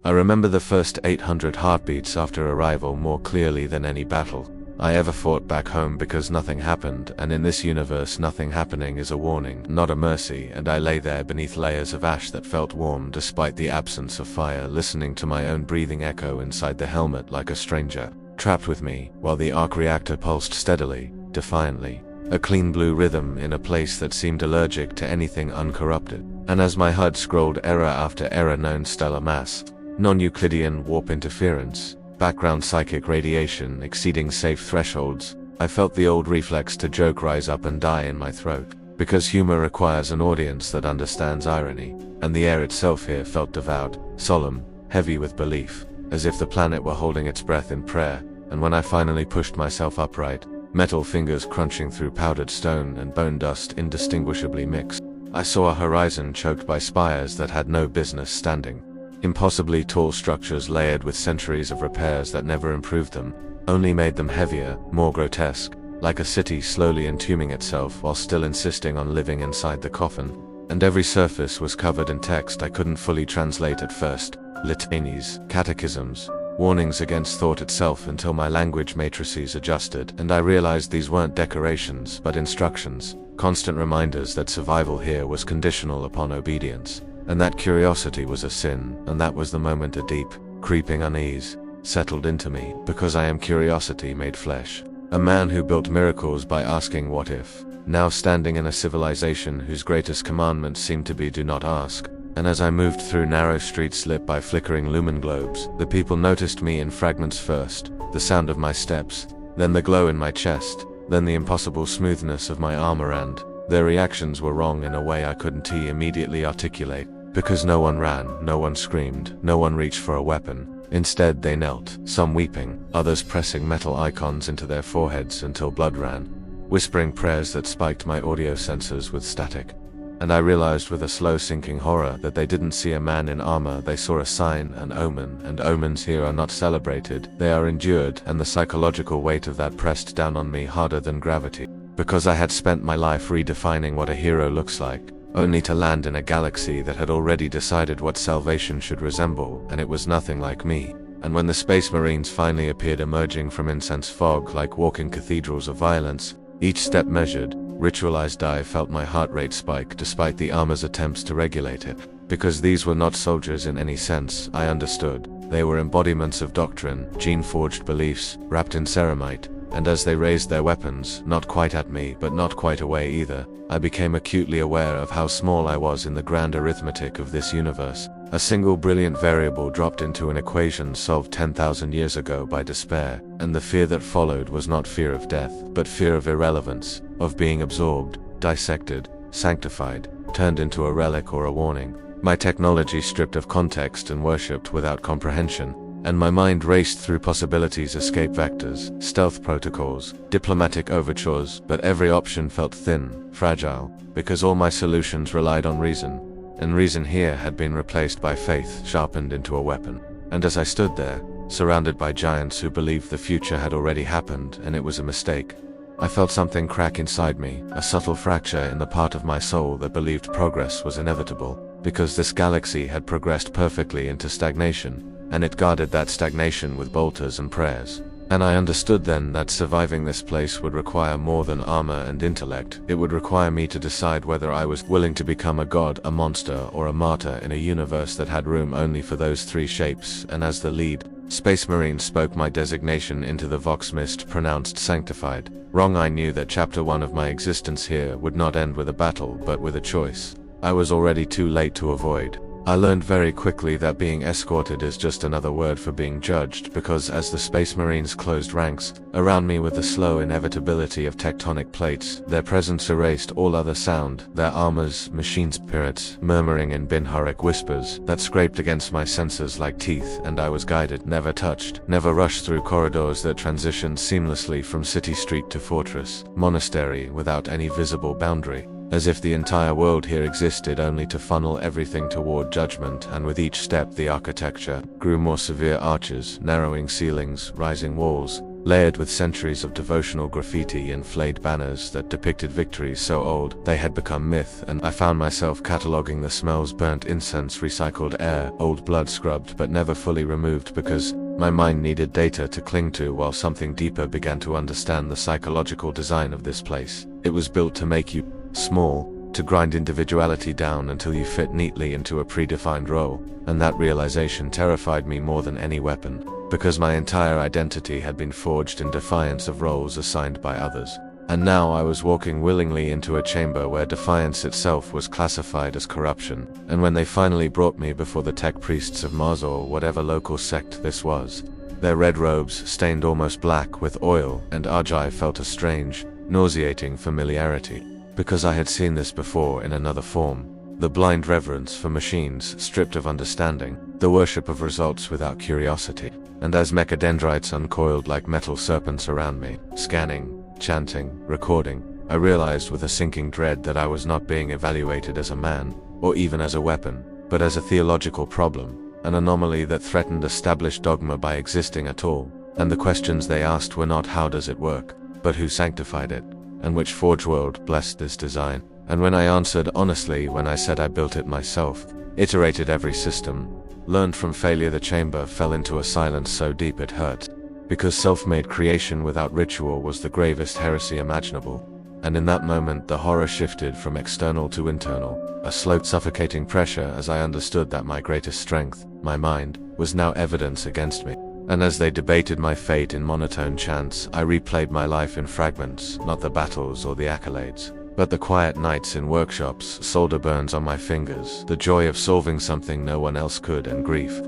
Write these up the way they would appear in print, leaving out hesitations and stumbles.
I remember the first 800 heartbeats after arrival more clearly than any battle I ever fought back home, because nothing happened, and in this universe nothing happening is a warning, not a mercy, and I lay there beneath layers of ash that felt warm despite the absence of fire, listening to my own breathing echo inside the helmet like a stranger, trapped with me, while the arc reactor pulsed steadily, defiantly, a clean blue rhythm in a place that seemed allergic to anything uncorrupted. And as my HUD scrolled error after error, known stellar mass, non-Euclidean warp interference, background psychic radiation exceeding safe thresholds, I felt the old reflex to joke rise up and die in my throat, because humor requires an audience that understands irony, and the air itself here felt devout, solemn, heavy with belief, as if the planet were holding its breath in prayer. And when I finally pushed myself upright, metal fingers crunching through powdered stone and bone dust indistinguishably mixed, I saw a horizon choked by spires that had no business standing. Impossibly tall structures layered with centuries of repairs that never improved them, only made them heavier, more grotesque, like a city slowly entombing itself while still insisting on living inside the coffin. And every surface was covered in text I couldn't fully translate at first, litanies, catechisms, warnings against thought itself, until my language matrices adjusted and I realized these weren't decorations but instructions, constant reminders that survival here was conditional upon obedience. And that curiosity was a sin, and that was the moment a deep, creeping unease settled into me, because I am curiosity made flesh. A man who built miracles by asking what if, now standing in a civilization whose greatest commandment seemed to be do not ask. And as I moved through narrow streets lit by flickering lumen globes, the people noticed me in fragments first, the sound of my steps, then the glow in my chest, then the impossible smoothness of my armor, and their reactions were wrong in a way I couldn't immediately articulate. Because no one ran, no one screamed, no one reached for a weapon. Instead they knelt, some weeping, others pressing metal icons into their foreheads until blood ran, whispering prayers that spiked my audio sensors with static. And I realized with a slow sinking horror that they didn't see a man in armor, they saw a sign, an omen, and omens here are not celebrated, they are endured, and the psychological weight of that pressed down on me harder than gravity. Because I had spent my life redefining what a hero looks like, only to land in a galaxy that had already decided what salvation should resemble, and it was nothing like me. And when the Space Marines finally appeared emerging from incense fog like walking cathedrals of violence, each step measured, ritualized, I felt my heart rate spike despite the armor's attempts to regulate it. Because these were not soldiers in any sense, I understood. They were embodiments of doctrine, gene-forged beliefs, wrapped in ceramite. And as they raised their weapons, not quite at me but not quite away either, I became acutely aware of how small I was in the grand arithmetic of this universe. A single brilliant variable dropped into an equation solved 10,000 years ago by despair, and the fear that followed was not fear of death, but fear of irrelevance, of being absorbed, dissected, sanctified, turned into a relic or a warning. My technology stripped of context and worshipped without comprehension. And my mind raced through possibilities, escape vectors, stealth protocols, diplomatic overtures, but every option felt thin, fragile, because all my solutions relied on reason, and reason here had been replaced by faith sharpened into a weapon. And as I stood there, surrounded by giants who believed the future had already happened and it was a mistake, I felt something crack inside me, a subtle fracture in the part of my soul that believed progress was inevitable, because this galaxy had progressed perfectly into stagnation, and it guarded that stagnation with bolters and prayers. And I understood then that surviving this place would require more than armor and intellect. It would require me to decide whether I was willing to become a god, a monster, or a martyr in a universe that had room only for those three shapes. And as the lead Space Marine spoke my designation into the Vox Mist, pronounced sanctified. Wrong, I knew that chapter 1 of my existence here would not end with a battle, but with a choice I was already too late to avoid. I learned very quickly that being escorted is just another word for being judged, because as the Space Marines closed ranks around me with the slow inevitability of tectonic plates, their presence erased all other sound, their armors, machine spirits, murmuring in binharic whispers that scraped against my senses like teeth, and I was guided, never touched, never rushed through corridors that transitioned seamlessly from city street to fortress, monastery without any visible boundary. As if the entire world here existed only to funnel everything toward judgment, and with each step the architecture grew more severe: arches, narrowing ceilings, rising walls, layered with centuries of devotional graffiti and flayed banners that depicted victories so old they had become myth, and I found myself cataloging the smells: burnt incense, recycled air, old blood scrubbed but never fully removed, because my mind needed data to cling to, while something deeper began to understand the psychological design of this place. It was built to make you small, to grind individuality down until you fit neatly into a predefined role, and that realization terrified me more than any weapon, because my entire identity had been forged in defiance of roles assigned by others. And now I was walking willingly into a chamber where defiance itself was classified as corruption, and when they finally brought me before the tech priests of Mars, or whatever local sect this was, their red robes stained almost black with oil and argile, I felt a strange, nauseating familiarity, because I had seen this before in another form. The blind reverence for machines stripped of understanding, the worship of results without curiosity. And as mechadendrites uncoiled like metal serpents around me, scanning, chanting, recording, I realized with a sinking dread that I was not being evaluated as a man, or even as a weapon, but as a theological problem, an anomaly that threatened established dogma by existing at all. And the questions they asked were not how does it work, but who sanctified it, and which forge world blessed this design. And when I answered honestly, when I said I built it myself, iterated every system, learned from failure, the chamber fell into a silence so deep it hurt, because self-made creation without ritual was the gravest heresy imaginable. And in that moment the horror shifted from external to internal, a slow suffocating pressure, as I understood that my greatest strength, my mind, was now evidence against me. And as they debated my fate in monotone chants, I replayed my life in fragments, not the battles or the accolades, but the quiet nights in workshops, solder burns on my fingers, the joy of solving something no one else could, and grief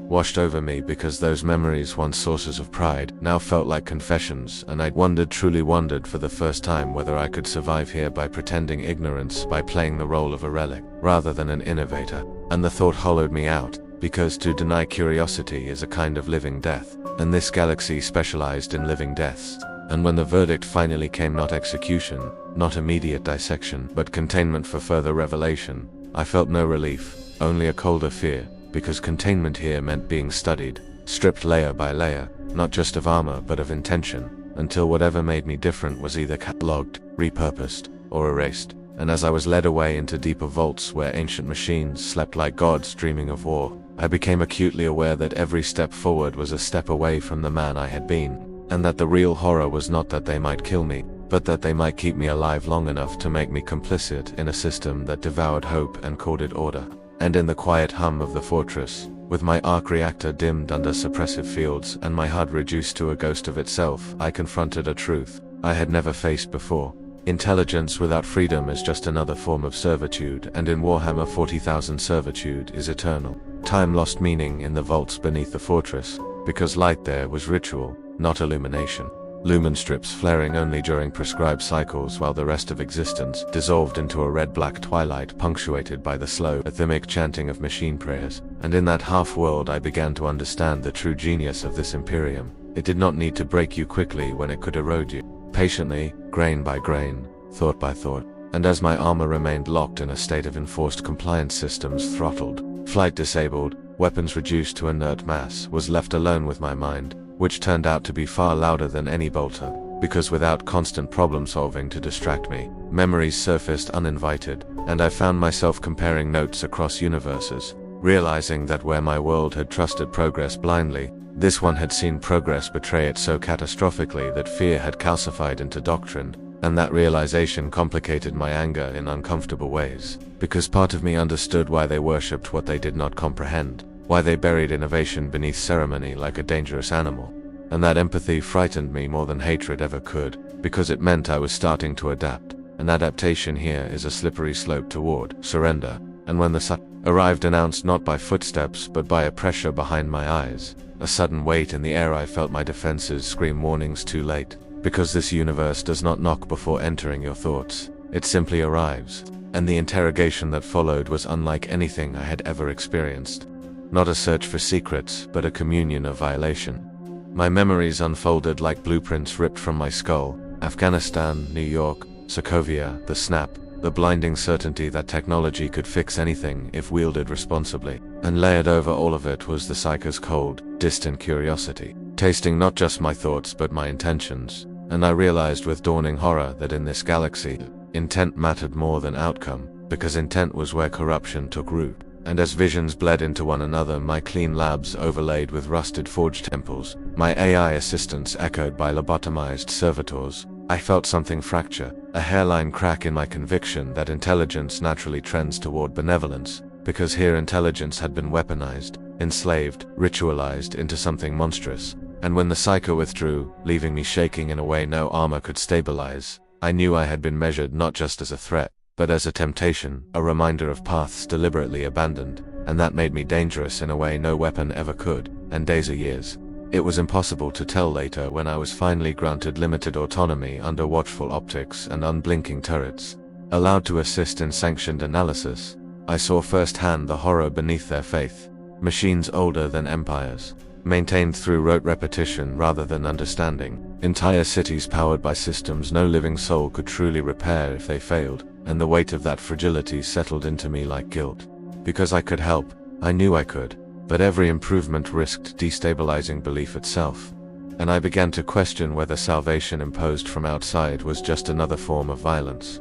washed over me because those memories, once sources of pride, now felt like confessions. And I wondered, truly wondered for the first time, whether I could survive here by pretending ignorance, by playing the role of a relic rather than an innovator. And the thought hollowed me out, because to deny curiosity is a kind of living death, and this galaxy specialized in living deaths. And when the verdict finally came, not execution, not immediate dissection, but containment for further revelation, I felt no relief, only a colder fear, because containment here meant being studied, stripped layer by layer, not just of armor but of intention, until whatever made me different was either cataloged, repurposed, or erased. And as I was led away into deeper vaults where ancient machines slept like gods dreaming of war, I became acutely aware that every step forward was a step away from the man I had been, and that the real horror was not that they might kill me, but that they might keep me alive long enough to make me complicit in a system that devoured hope and courted order. And in the quiet hum of the fortress, with my arc reactor dimmed under suppressive fields and my HUD reduced to a ghost of itself, I confronted a truth I had never faced before. Intelligence without freedom is just another form of servitude, and in Warhammer 40,000 servitude is eternal. Time lost meaning in the vaults beneath the fortress, because light there was ritual, not illumination. Lumen strips flaring only during prescribed cycles, while the rest of existence dissolved into a red-black twilight punctuated by the slow, rhythmic chanting of machine prayers. And in that half-world I began to understand the true genius of this Imperium. It did not need to break you quickly when it could erode you, patiently, grain by grain, thought by thought. And as my armor remained locked in a state of enforced compliance, systems throttled, flight disabled, weapons reduced to inert mass, was left alone with my mind, which turned out to be far louder than any bolter, because without constant problem-solving to distract me, memories surfaced uninvited, and I found myself comparing notes across universes, realizing that where my world had trusted progress blindly, this one had seen progress betray it so catastrophically that fear had calcified into doctrine. And that realization complicated my anger in uncomfortable ways, because part of me understood why they worshipped what they did not comprehend, why they buried innovation beneath ceremony like a dangerous animal. And that empathy frightened me more than hatred ever could, because it meant I was starting to adapt. And adaptation here is a slippery slope toward surrender. And when the sun arrived, announced not by footsteps but by a pressure behind my eyes, a sudden weight in the air, I felt my defenses scream warnings too late. Because this universe does not knock before entering your thoughts, it simply arrives. And the interrogation that followed was unlike anything I had ever experienced. Not a search for secrets, but a communion of violation. My memories unfolded like blueprints ripped from my skull. Afghanistan, New York, Sokovia, the snap, the blinding certainty that technology could fix anything if wielded responsibly. And layered over all of it was the psycho's cold, distant curiosity. tasting not just my thoughts but my intentions, and I realized with dawning horror that in this galaxy, intent mattered more than outcome, because intent was where corruption took root. And as visions bled into one another, my clean labs overlaid with rusted forged temples, my AI assistants echoed by lobotomized servitors, I felt something fracture, a hairline crack in my conviction that intelligence naturally trends toward benevolence, because here intelligence had been weaponized, enslaved, ritualized into something monstrous. And when the psycho withdrew, leaving me shaking in a way no armor could stabilize, I knew I had been measured not just as a threat, but as a temptation, a reminder of paths deliberately abandoned, and that made me dangerous in a way no weapon ever could, and days or years. It was impossible to tell later when I was finally granted limited autonomy under watchful optics and unblinking turrets. Allowed to assist in sanctioned analysis, I saw firsthand the horror beneath their faith. Machines older than empires, maintained through rote repetition rather than understanding, entire cities powered by systems no living soul could truly repair if they failed, and the weight of that fragility settled into me like guilt. Because I could help, I knew I could, but every improvement risked destabilizing belief itself. And I began to question whether salvation imposed from outside was just another form of violence.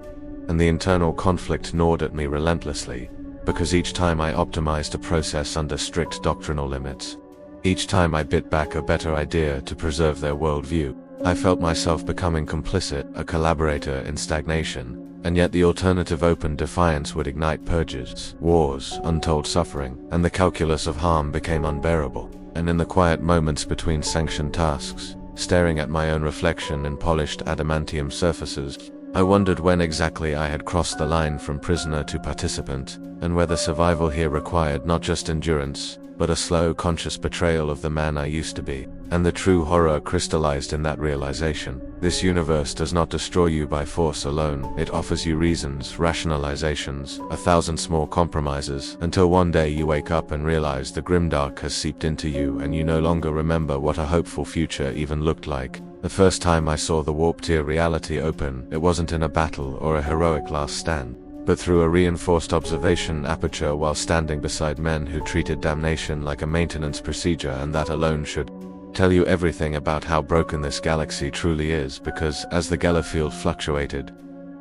And the internal conflict gnawed at me relentlessly, because each time I optimized a process under strict doctrinal limits, each time I bit back a better idea to preserve their worldview, I felt myself becoming complicit, a collaborator in stagnation. And yet the alternative open defiance would ignite purges, wars, untold suffering, and the calculus of harm became unbearable. And in the quiet moments between sanctioned tasks, staring at my own reflection in polished adamantium surfaces, I wondered when exactly I had crossed the line from prisoner to participant, and whether survival here required not just endurance, but a slow, conscious betrayal of the man I used to be. And the true horror crystallized in that realization. This universe does not destroy you by force alone, it offers you reasons, rationalizations, 1,000 small compromises, until one day you wake up and realize the Grimdark has seeped into you and you no longer remember what a hopeful future even looked like. The first time I saw the warp-tier reality open, it wasn't in a battle or a heroic last stand, but through a reinforced observation aperture while standing beside men who treated damnation like a maintenance procedure, and that alone should tell you everything about how broken this galaxy truly is, because as the Gellerfield fluctuated,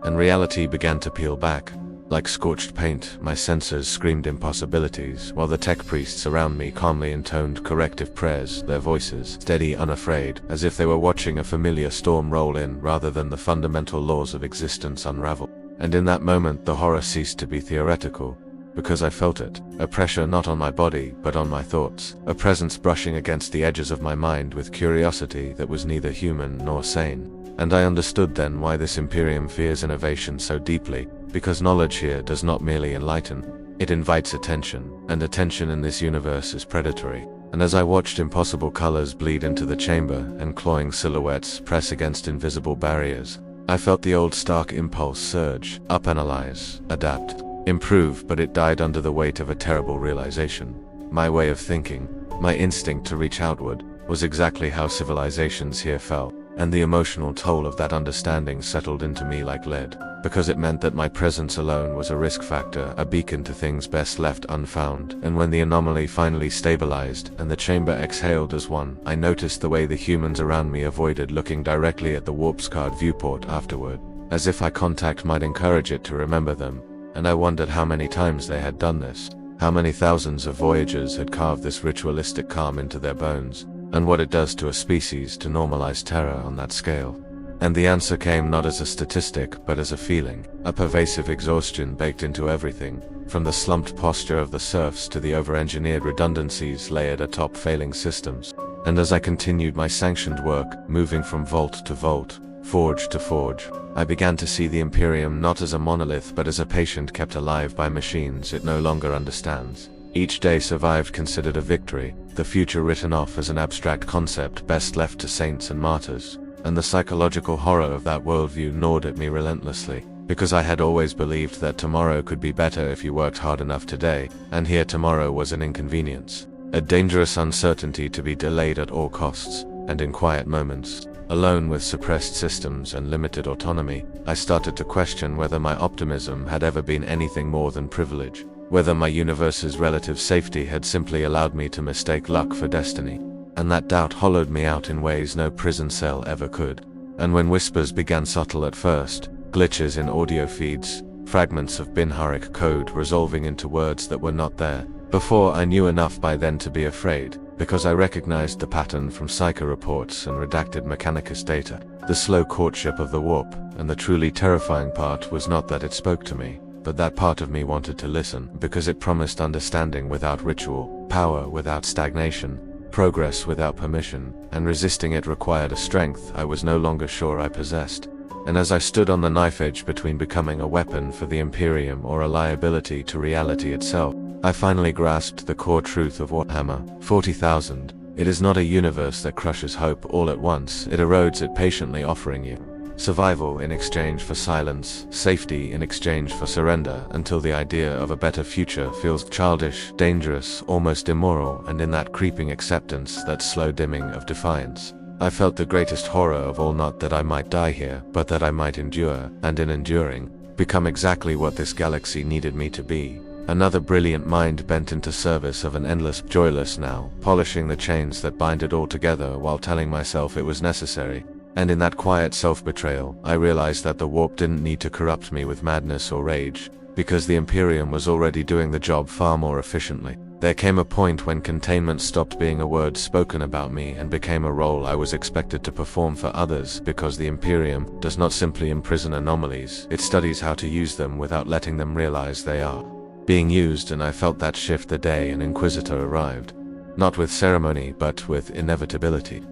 and reality began to peel back, like scorched paint, my senses screamed impossibilities, while the tech priests around me calmly intoned corrective prayers, their voices steady, unafraid, as if they were watching a familiar storm roll in rather than the fundamental laws of existence unravel. And in that moment the horror ceased to be theoretical, because I felt it, a pressure not on my body but on my thoughts, a presence brushing against the edges of my mind with curiosity that was neither human nor sane. And I understood then why this Imperium fears innovation so deeply, because knowledge here does not merely enlighten, it invites attention, and attention in this universe is predatory. And as I watched impossible colors bleed into the chamber and clawing silhouettes press against invisible barriers, I felt the old stark impulse surge, up-analyze, adapt, improve, but it died under the weight of a terrible realization. My way of thinking, my instinct to reach outward, was exactly how civilizations here felt, and the emotional toll of that understanding settled into me like lead, because it meant that my presence alone was a risk factor, a beacon to things best left unfound. And when the anomaly finally stabilized and the chamber exhaled as one, I noticed the way the humans around me avoided looking directly at the warp-scarred viewport afterward, as if eye contact might encourage it to remember them. And I wondered how many times they had done this, how many thousands of voyagers had carved this ritualistic calm into their bones, and what it does to a species to normalize terror on that scale. And the answer came not as a statistic but as a feeling, a pervasive exhaustion baked into everything, from the slumped posture of the serfs to the over-engineered redundancies layered atop failing systems. And as I continued my sanctioned work, moving from vault to vault, forge to forge, I began to see the Imperium not as a monolith but as a patient kept alive by machines it no longer understands. Each day survived considered a victory, the future written off as an abstract concept best left to saints and martyrs. And the psychological horror of that worldview gnawed at me relentlessly, because I had always believed that tomorrow could be better if you worked hard enough today, and here tomorrow was an inconvenience, a dangerous uncertainty to be delayed at all costs. And in quiet moments, alone with suppressed systems and limited autonomy, I started to question whether my optimism had ever been anything more than privilege, whether my universe's relative safety had simply allowed me to mistake luck for destiny. and that doubt hollowed me out in ways no prison cell ever could. And when whispers began subtle at first, glitches in audio feeds, fragments of Binharic code resolving into words that were not there, before I knew enough by then to be afraid, because I recognized the pattern from Psycho reports and redacted Mechanicus data, the slow courtship of the warp, and the truly terrifying part was not that it spoke to me, but that part of me wanted to listen, because it promised understanding without ritual, power without stagnation, progress without permission, and resisting it required a strength I was no longer sure I possessed. And as I stood on the knife edge between becoming a weapon for the Imperium or a liability to reality itself, I finally grasped the core truth of Warhammer 40,000. It is not a universe that crushes hope all at once, it erodes it patiently, offering you survival in exchange for silence, safety in exchange for surrender, until the idea of a better future feels childish, dangerous, almost immoral, and in that creeping acceptance, that slow dimming of defiance, I felt the greatest horror of all, not that I might die here, but that I might endure, and in enduring, become exactly what this galaxy needed me to be. Another brilliant mind bent into service of an endless joyless now, polishing the chains that bind it all together while telling myself it was necessary. And in that quiet self-betrayal, I realized that the warp didn't need to corrupt me with madness or rage, because the Imperium was already doing the job far more efficiently. There came a point when containment stopped being a word spoken about me and became a role I was expected to perform for others, because the Imperium does not simply imprison anomalies, it studies how to use them without letting them realize they are being used. And I felt that shift the day an Inquisitor arrived. Not with ceremony, but with inevitability.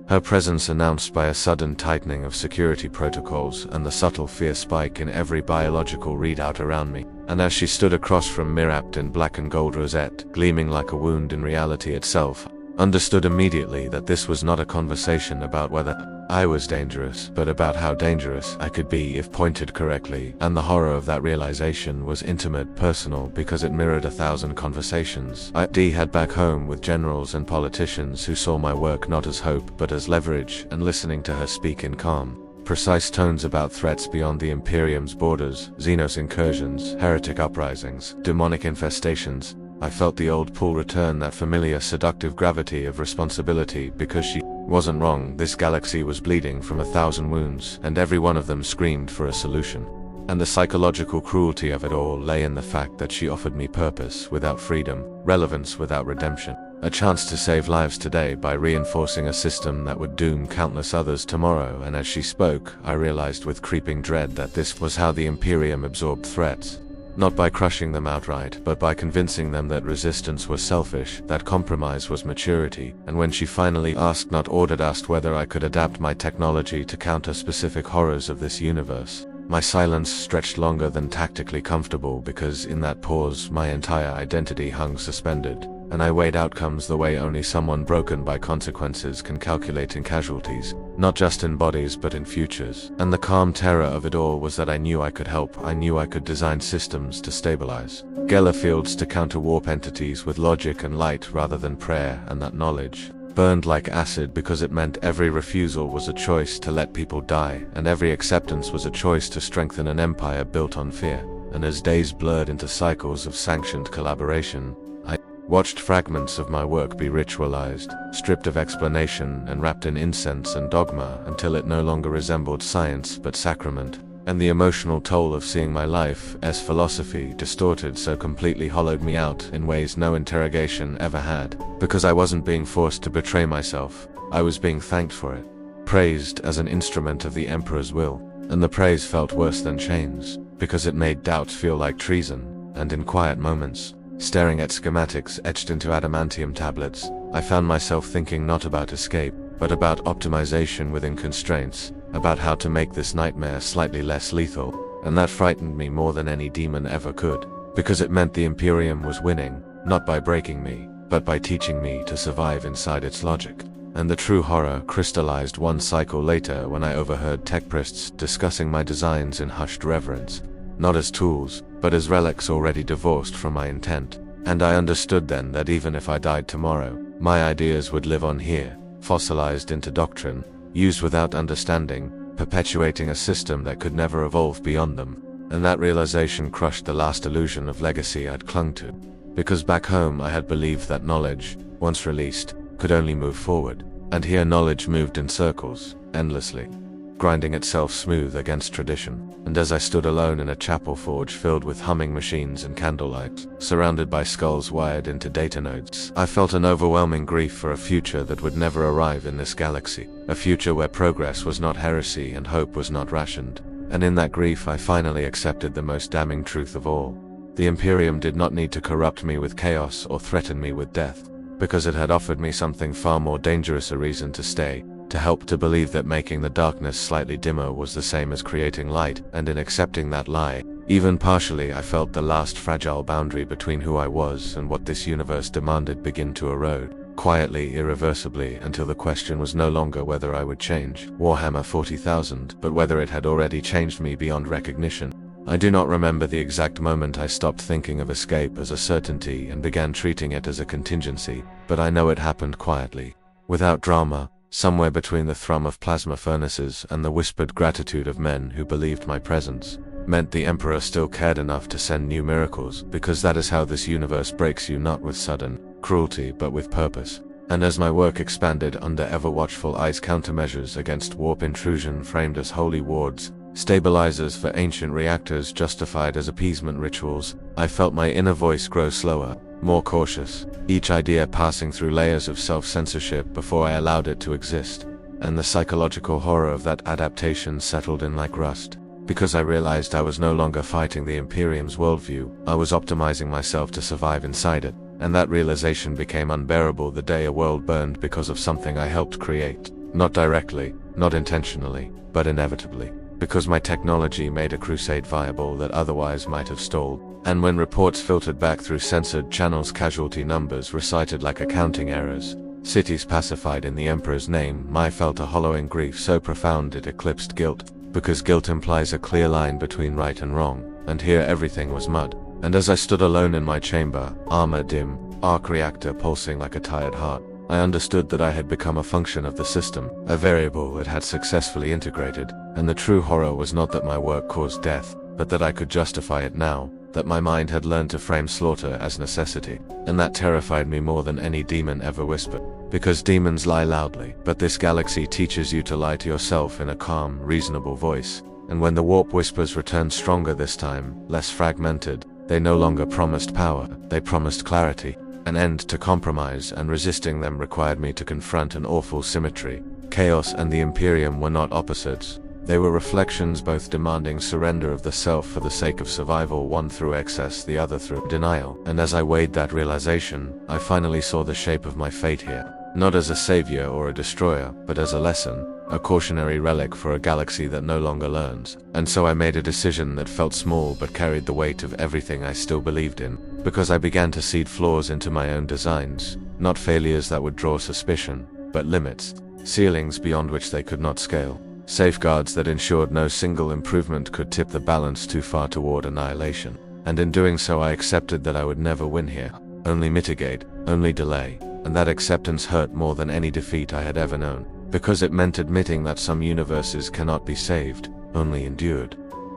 Her presence announced by a sudden tightening of security protocols and the subtle fear spike in every biological readout around me. And as she stood across from me wrapped in black and gold rosette, gleaming like a wound in reality itself, understood immediately that this was not a conversation about whether I was dangerous, but about how dangerous I could be if pointed correctly. And the horror of that realization was intimate, personal, because it mirrored 1,000 conversations I had back home with generals and politicians who saw my work not as hope but as leverage, and listening to her speak in calm, precise tones about threats beyond the Imperium's borders, Xenos incursions, heretic uprisings, demonic infestations, I felt the old pull return, that familiar seductive gravity of responsibility, because she wasn't wrong. This galaxy was bleeding from 1,000 wounds, and every one of them screamed for a solution. And the psychological cruelty of it all lay in the fact that she offered me purpose without freedom, relevance without redemption, a chance to save lives today by reinforcing a system that would doom countless others tomorrow. And as she spoke, I realized with creeping dread that this was how the Imperium absorbed threats. Not by crushing them outright, but by convincing them that resistance was selfish, that compromise was maturity. And when she finally asked, not ordered, asked whether I could adapt my technology to counter specific horrors of this universe, my silence stretched longer than tactically comfortable, because in that pause my entire identity hung suspended, and I weighed outcomes the way only someone broken by consequences can calculate in casualties, not just in bodies but in futures. And the calm terror of it all was that I knew I could help. I knew I could design systems to stabilize Geller fields, to counter warp entities with logic and light rather than prayer, and that knowledge burned like acid, because it meant every refusal was a choice to let people die, and every acceptance was a choice to strengthen an empire built on fear. And as days blurred into cycles of sanctioned collaboration, I watched fragments of my work be ritualized, stripped of explanation, and wrapped in incense and dogma, until it no longer resembled science but sacrament. And the emotional toll of seeing my life as philosophy distorted so completely hollowed me out in ways no interrogation ever had, because I wasn't being forced to betray myself, I was being thanked for it, praised as an instrument of the Emperor's will. And the praise felt worse than chains, because it made doubt feel like treason. And in quiet moments, staring at schematics etched into adamantium tablets, I found myself thinking not about escape, but about optimization within constraints, about how to make this nightmare slightly less lethal. And that frightened me more than any demon ever could, because it meant the Imperium was winning, not by breaking me, but by teaching me to survive inside its logic. And the true horror crystallized one cycle later, when I overheard tech priests discussing my designs in hushed reverence, not as tools, but as relics already divorced from my intent. And I understood then that even if I died tomorrow, my ideas would live on here, fossilized into doctrine, used without understanding, perpetuating a system that could never evolve beyond them. And that realization crushed the last illusion of legacy I'd clung to. Because back home I had believed that knowledge, once released, could only move forward. And here knowledge moved in circles, endlessly, grinding itself smooth against tradition. And as I stood alone in a chapel forge filled with humming machines and candlelight, surrounded by skulls wired into data nodes, I felt an overwhelming grief for a future that would never arrive in this galaxy. A future where progress was not heresy and hope was not rationed. And in that grief I finally accepted the most damning truth of all. The Imperium did not need to corrupt me with chaos or threaten me with death, because it had offered me something far more dangerous: a reason to stay, to help, to believe that making the darkness slightly dimmer was the same as creating light. And in accepting that lie, even partially, I felt the last fragile boundary between who I was and what this universe demanded begin to erode, quietly, irreversibly, until the question was no longer whether I would change Warhammer 40,000, but whether it had already changed me beyond recognition. I do not remember the exact moment I stopped thinking of escape as a certainty and began treating it as a contingency, but I know it happened quietly, without drama, somewhere between the thrum of plasma furnaces and the whispered gratitude of men who believed my presence meant the Emperor still cared enough to send new miracles, because that is how this universe breaks you, not with sudden cruelty but with purpose. And as my work expanded under ever-watchful eyes, countermeasures against warp intrusion framed as holy wards, stabilizers for ancient reactors justified as appeasement rituals, I felt my inner voice grow slower, more cautious, each idea passing through layers of self-censorship before I allowed it to exist. And the psychological horror of that adaptation settled in like rust. Because I realized I was no longer fighting the Imperium's worldview, I was optimizing myself to survive inside it. And that realization became unbearable the day a world burned because of something I helped create. Not directly, not intentionally, but inevitably. Because my technology made a crusade viable that otherwise might have stalled. And when reports filtered back through censored channels, casualty numbers recited like accounting errors, cities pacified in the Emperor's name, I felt a hollowing grief so profound it eclipsed guilt. Because guilt implies a clear line between right and wrong, and here everything was mud. And as I stood alone in my chamber, armor dim, arc reactor pulsing like a tired heart, I understood that I had become a function of the system, a variable it had successfully integrated. And the true horror was not that my work caused death, but that I could justify it now, that my mind had learned to frame slaughter as necessity. And that terrified me more than any demon ever whispered. Because demons lie loudly, but this galaxy teaches you to lie to yourself in a calm, reasonable voice. And when the warp whispers returned stronger this time, less fragmented, they no longer promised power, they promised clarity. An end to compromise, and resisting them required me to confront an awful symmetry. Chaos and the Imperium were not opposites. They were reflections, both demanding surrender of the self for the sake of survival, one through excess, the other through denial. And as I weighed that realization, I finally saw the shape of my fate here. Not as a savior or a destroyer, but as a lesson, a cautionary relic for a galaxy that no longer learns. And so I made a decision that felt small but carried the weight of everything I still believed in. Because I began to seed flaws into my own designs, not failures that would draw suspicion, but limits, ceilings beyond which they could not scale. Safeguards that ensured no single improvement could tip the balance too far toward annihilation. And in doing so I accepted that I would never win here, only mitigate, only delay. And that acceptance hurt more than any defeat I had ever known, because it meant admitting that some universes cannot be saved, only endured.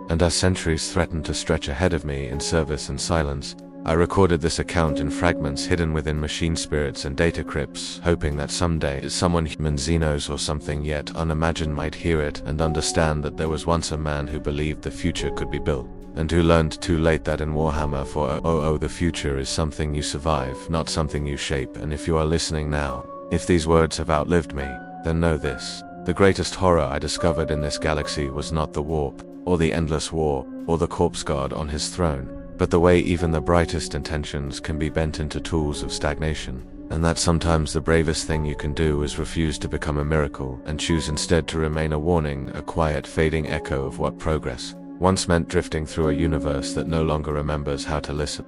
And as centuries threatened to stretch ahead of me in service and silence, I recorded this account in fragments hidden within machine spirits and data crypts, hoping that someday someone, human Xenos or something yet unimagined, might hear it and understand that there was once a man who believed the future could be built, and who learned too late that in Warhammer 40K the future is something you survive, not something you shape. And if you are listening now, if these words have outlived me, then know this: the greatest horror I discovered in this galaxy was not the warp, or the endless war, or the corpse guard on his throne, but the way even the brightest intentions can be bent into tools of stagnation. And that sometimes the bravest thing you can do is refuse to become a miracle and choose instead to remain a warning, a quiet fading echo of what progress once meant, drifting through a universe that no longer remembers how to listen.